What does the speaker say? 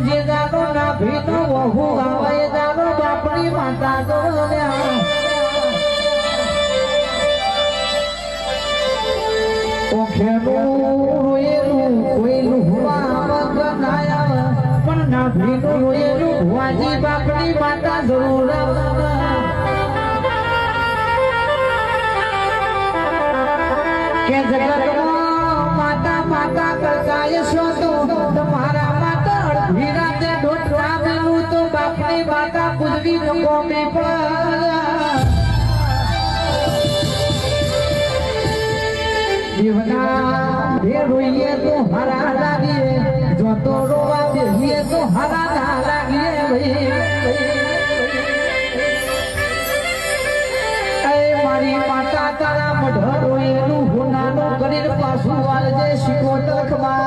જે દાનો ના ભીનો વહુ આવે એ દાનો બાપની માતા ગોલ્યા ઓખેનું રોયેલું કોઈનું હુવા મગનાયા પણ ના ભીનું રોયેલું ભુવાજી બાપની માતા જરૂર કે જગતમાં માતા માતા કરતા યશો તો તમારા માતા અડધી રાતે ઢોટરા મેલું તો બાપની માતા પૂજવી કોમે જીવના ભે રોઈએ તો હરા લાગીએ જો તો રોવા બેહીએ તો હરા ના લાગીએ ભાઈ મારી માતા તારા મઢ રોયેલું હોનાનું કરીને પાછું વાળજે શીખો તરખમાં